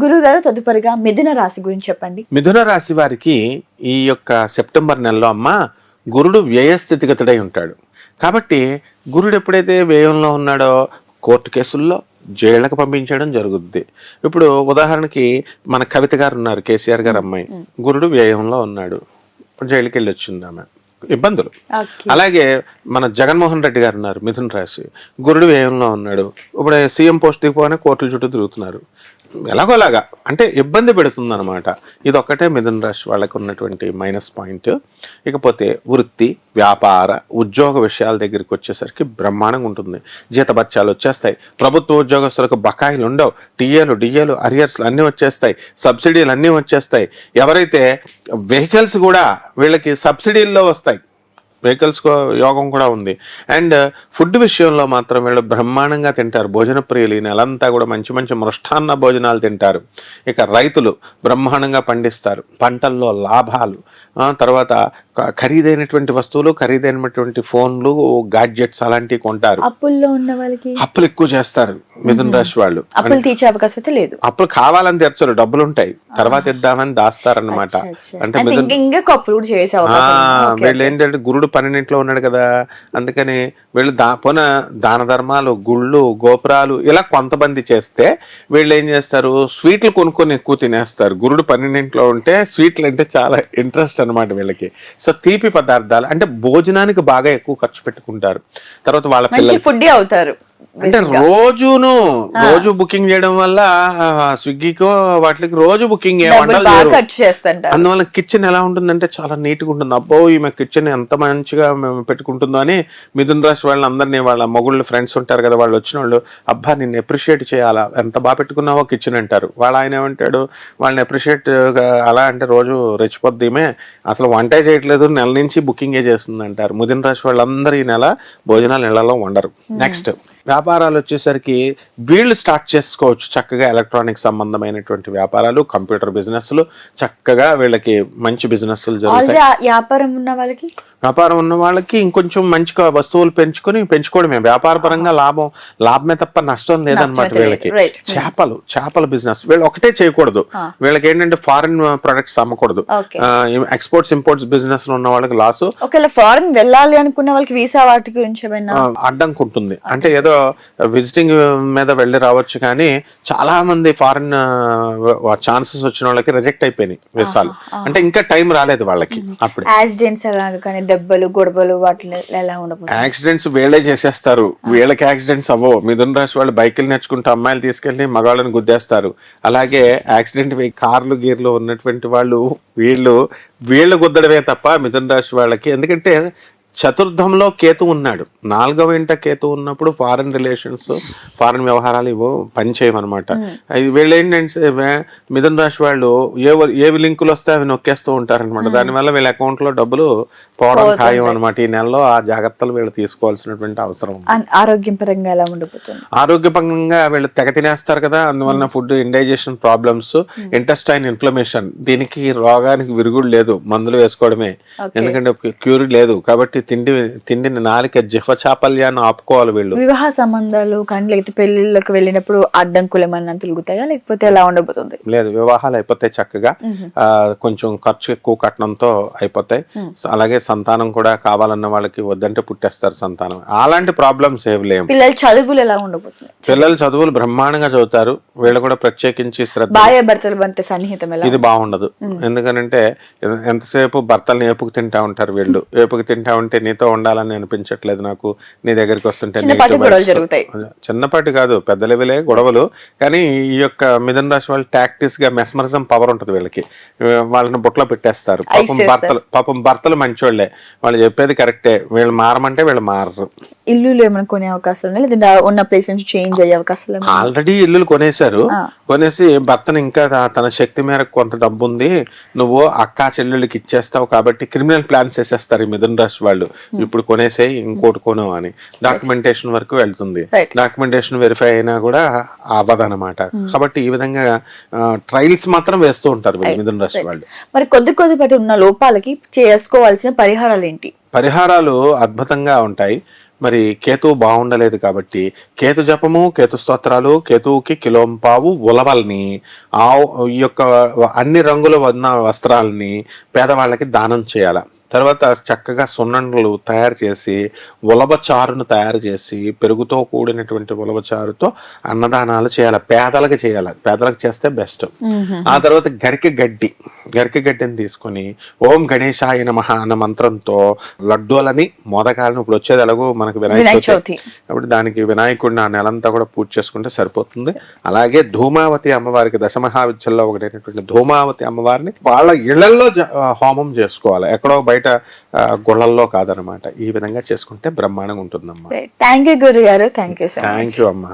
గురుగారు తదుపరిగా మిథున రాశి గురించి చెప్పండి. మిథున రాశి వారికి ఈ యొక్క సెప్టెంబర్ నెలలో అమ్మ గురుడు వ్యయస్థితిగతుడై ఉంటాడు. కాబట్టి గురుడు ఎప్పుడైతే వ్యయంలో ఉన్నాడో కోర్టు కేసుల్లో జైళ్ళకు పంపించడం జరుగుద్ది. ఇప్పుడు ఉదాహరణకి మన కవిత గారు ఉన్నారు, కేసీఆర్ గారు అమ్మాయి, గురుడు వ్యయంలో ఉన్నాడు, జైలుకి వెళ్ళి వచ్చింది ఆమె, ఇబ్బందులు. అలాగే మన జగన్మోహన్ రెడ్డి గారు ఉన్నారు, మిథున రాశి, గురుడు వ్యయంలో ఉన్నాడు, ఇప్పుడు సీఎం పోస్ట్ దిగిపోగానే కోర్టుల చుట్టూ తిరుగుతున్నారు. ఎలాగోలాగా అంటే ఇబ్బంది పెడుతుంది అనమాట. ఇది ఒక్కటే మిథున రాశి వాళ్ళకు ఉన్నటువంటి మైనస్ పాయింట్. ఇకపోతే వృత్తి, వ్యాపార, ఉద్యోగ విషయాల దగ్గరికి వచ్చేసరికి బ్రహ్మాండంగా ఉంటుంది. జీతభత్యాలు వచ్చేస్తాయి, ప్రభుత్వ ఉద్యోగస్తులకు బకాయిలు ఉండవు, డిఏలు అరియర్స్లు అన్నీ వచ్చేస్తాయి, సబ్సిడీలు అన్నీ వచ్చేస్తాయి. ఎవరైతే వెహికల్స్ కూడా వీళ్ళకి సబ్సిడీల్లో వస్తాయి, వెహికల్స్ యోగం కూడా ఉంది. అండ్ ఫుడ్ విషయంలో మాత్రం వీళ్ళు బ్రహ్మాండంగా తింటారు, భోజన ప్రియులు. ఈ నెలంతా కూడా మంచి మంచి మృష్టాన్న భోజనాలు తింటారు. ఇక రైతులు బ్రహ్మాండంగా పండిస్తారు, పంటల్లో లాభాలు, తర్వాత ఖరీదైనటువంటి వస్తువులు, ఖరీదైనటువంటి ఫోన్లు, గాడ్జెట్స్ అలాంటివి కొంటారు. అప్పుల్లో ఉన్న వాళ్ళకి అప్పులు ఎక్కువ చేస్తారు మిథున రాశి వాళ్ళు. అప్పులు తీర్చే అవకాశం అయితే లేదు, అప్పులు కావాలని తెచ్చరు, డబ్బులు ఉంటాయి, తర్వాత ఇద్దామని దాస్తారనమాట. అంటే వీళ్ళు ఏంటంటే గురుడు 12 ఉన్నాడు కదా, అందుకని వీళ్ళు దాన ధర్మాలు, గుళ్ళు, గోపురాలు ఇలా కొంతమంది చేస్తే వీళ్ళు ఏం చేస్తారు, స్వీట్లు కొనుక్కొని ఎక్కువ తినేస్తారు. గురుడు 12 ఉంటే స్వీట్లు అంటే చాలా ఇంట్రెస్ట్ అనమాట వీళ్ళకి. సో తీపి పదార్థాలు అంటే భోజనానికి బాగా ఎక్కువ ఖర్చు పెట్టుకుంటారు. తర్వాత వాళ్ళ పిల్లలు ఫుడ్ అవుతారు. అంటే రోజు బుకింగ్ చేయడం వల్ల స్విగ్గీకో వాటికి రోజు బుకింగ్ అందువల్ల కిచెన్ ఎలా ఉంటుందంటే చాలా నీట్ గా ఉంటుంది. అబ్బో ఈమె కిచెన్ ఎంత మంచిగా పెట్టుకుంటుందో అని మిథున రాశి వాళ్ళందరినీ, వాళ్ళ మొగుళ్ళు ఫ్రెండ్స్ ఉంటారు కదా, వాళ్ళు వచ్చిన వాళ్ళు, అబ్బా నిన్ను అప్రిషియేట్ చేయాలా, ఎంత బాగా పెట్టుకున్నావో కిచెన్ అంటారు. వాళ్ళ ఆయన ఏమంటాడు, వాళ్ళని అప్రిషియేట్ అలా అంటే రోజు రెచ్చిపోద్ది, ఈమె అసలు వంటే చేయట్లేదు, నెల నుంచి బుకింగే చేస్తుంది అంటారు. మిథున రాశి వాళ్ళందరూ ఈ నెల భోజనాలు నెలలో వండరు. నెక్స్ట్ వ్యాపారాలు వచ్చేసరికి వీళ్ళు స్టార్ట్ చేసుకోవచ్చు చక్కగా, ఎలక్ట్రానిక్ సంబంధమైనటువంటి వ్యాపారాలు, కంప్యూటర్ బిజినెస్లు, చక్కగా వీళ్ళకి మంచి బిజినెస్లు జరుగుతాయి. వ్యాపారం ఉన్న వాళ్ళకి ఇంకొంచెం మంచిగా వస్తువులు పెంచుకోవడమే వ్యాపార పరంగా లాభమే తప్ప నష్టం లేదనమాట వీళ్ళకి. చేపల బిజినెస్ వీళ్ళు ఒకటే చేయకూడదు, వీళ్ళకి ఏంటంటే ఫారిన్ ప్రొడక్ట్స్ అమ్మకూడదు. ఎక్స్పోర్ట్స్ ఇంపోర్ట్స్ బిజినెస్ లో ఉన్న వాళ్ళకి లాస్. ఫారిన్ వెళ్ళాలి అనుకున్న వాళ్ళకి వీసా వాటి గురించి అడ్డంకి ఉంటుంది. అంటే ఏదో విజిటింగ్ మీద వెళ్ళి రావచ్చు, కానీ చాలా మంది ఫారిన్ ఛాన్సెస్ వచ్చిన వాళ్ళకి రిజెక్ట్ అయిపోయినాయి వీసాలు. అంటే ఇంకా టైం రాలేదు వాళ్ళకి. అప్పుడు దెబ్బలు, గొడవలు వాటిని ఎలా ఉండదు, యాక్సిడెంట్స్ వీళ్ళే చేసేస్తారు. వీళ్ళకి యాక్సిడెంట్స్ అవ్వవు. మిథున రాశి వాళ్ళు బైకులు నేర్చుకుంటూ అమ్మాయిలు తీసుకెళ్లి మగాళ్ళని గుద్దేస్తారు. అలాగే యాక్సిడెంట్ కార్లు గీర్లు ఉన్నటువంటి వాళ్ళు వీళ్ళు గుద్దడమే తప్ప మిథున రాశి వాళ్ళకి. ఎందుకంటే చతుర్థంలో కేతు ఉన్నాడు, 4వ ఇంట కేతు ఉన్నప్పుడు ఫారెన్ రిలేషన్స్, ఫారెన్ వ్యవహారాలు ఇవో పనిచేయమన్నమాట. వీళ్ళు ఏంటంటే మిథున రాశి వాళ్ళు ఏవి లింకులు వస్తే అవి నొక్కేస్తూ ఉంటారనమాట. దానివల్ల వీళ్ళ అకౌంట్ లో డబ్బులు పోవడం ఖాయం అనమాట. ఈ నెలలో ఆ జాగ్రత్తలు వీళ్ళు తీసుకోవాల్సినటువంటి అవసరం. ఆరోగ్యపరంగా ఎలా ఉండబోతుంది? ఆరోగ్యపరంగా వీళ్ళు తెగ తినేస్తారు కదా, అందువల్ల food indigestion problems, intestine inflammation, దీనికి రోగానికి విరుగుడు లేదు, మందులు వేసుకోవడమే. ఎందుకంటే క్యూర్ లేదు కాబట్టి తిండిని నాలిక జిహ్వ చాపల్యాన్ని ఆపుకోవాలి వీళ్ళు. వివాహ సంబంధాలు కానీ లేకపోతే పెళ్లిళ్ళకి వెళ్ళినప్పుడు అడ్డంకులు ఏమన్నా తొలుగుతాయా, లేకపోతే ఎలా ఉండబోతుంది? లేదు, వివాహాలు అయిపోతాయి చక్కగా, కొంచెం ఖర్చు ఎక్కువ కట్నంతో అయిపోతాయి. అలాగే సంతానం కూడా కావాలన్న వాళ్ళకి వద్దంటే పుట్టేస్తారు సంతానం. అలాంటి ప్రాబ్లమ్స్ ఏమి లేవు. పిల్లల చదువులు ఎలా ఉండబోతుంది? పిల్లల చదువులు బ్రహ్మాండంగా చదువుతారు. వీళ్ళు కూడా ప్రత్యేకించి శ్రద్ధ. భార్య భర్తల మధ్య సన్నిహితం ఇది బాగుండదు. ఎందుకంటే ఎంతసేపు భర్తల్ని ఏపుకు తింటా ఉంటారు వీళ్ళు. ఏపుకు తింటా ఉంటే నీతో ఉండాలని అనిపించట్లేదు నాకు, నీ దగ్గరికి వస్తుంటే చిన్నపాటి కాదు పెద్ద లెవెలే గొడవలు. కానీ ఈ యొక్క మిథున రాశి వాళ్ళు టాక్టిక్స్ గా మెస్మరిజం పవర్ ఉంటుంది వీళ్ళకి, వాళ్ళని బుట్టలో పెట్టేస్తారు. పాపం భర్తలు మంచోళ్లే, వాళ్ళు చెప్పేది కరెక్టే, వీళ్ళు మారమంటే వీళ్ళు మారరు. ఇల్లు ఏమైనా కొనే అవకాశం ఉన్న ప్లేస్ నుంచి చేంజ్ అయ్యే అవకాశం? ఆల్రెడీ ఇల్లులు కొనేశారు, కొనేసి భర్తను ఇంకా తన శక్తి మేరకు కొంత డబ్బు ఉంది, నువ్వు అక్కా చెల్లెళ్ళకి ఇచ్చేస్తావు కాబట్టి క్రిమినల్ ప్లాన్స్ వేసేస్తారు ఈ మిథున రాశి వాళ్ళు. ఇప్పుడు కొనేసే ఇంకోటి కొను అని డాక్యుమెంటేషన్ వరకు వెళ్తుంది. డాక్యుమెంటేషన్ వెరిఫై అయినా కూడా అవ్వదన్నమాట. కాబట్టి ఈ విధంగా ట్రయల్స్ మాత్రం వేస్తూ ఉంటారు మిథున రాశి వాళ్ళు. మరి కొద్దిపాటి ఉన్న లోపాలకి చేసుకోవాల్సిన పరిహారాలు ఏంటి? పరిహారాలు అద్భుతంగా ఉంటాయి. మరి కేతువు బాగుండలేదు కాబట్టి కేతు జపము, కేతు స్తోత్రాలు, కేతువుకి కిలోంపావు ఉలవల్ని, ఈ యొక్క అన్ని రంగుల వస్త్రాలని పేదవాళ్ళకి దానం చేయాల. తర్వాత చక్కగా సున్నుండలు తయారు చేసి ఉలవచారును తయారు చేసి పెరుగుతో కూడినటువంటి ఉలవచారుతో అన్నదానాలు చేయాలి. పేదలకు చేయాలి, పేదలకు చేస్తే బెస్ట్. ఆ తర్వాత గరికె గడ్డిని తీసుకొని ఓం గణేశాయ నమః అన్న మంత్రంతో లడ్డూలని, మోదకాలను, ఇప్పుడు వచ్చేది ఎలాగో మనకు వినాయక చవితి కాబట్టి దానికి వినాయకుడిని ఆ నెలంతా కూడా పూజ చేసుకుంటే సరిపోతుంది. అలాగే ధూమావతి అమ్మవారికి దశమహావిద్యల్లో ఒకటైనటువంటి ధూమావతి అమ్మవారిని వాళ్ళ ఇళ్లలో హోమం చేసుకోవాలి, ఎక్కడో బయట గుళ్ళల్లో కాదనమాట. ఈ విధంగా చేసుకుంటే బ్రహ్మాండంగా ఉంటుందమ్మా. థ్యాంక్ యూ గురుగారు, thank you so much. Thank you అమ్మా.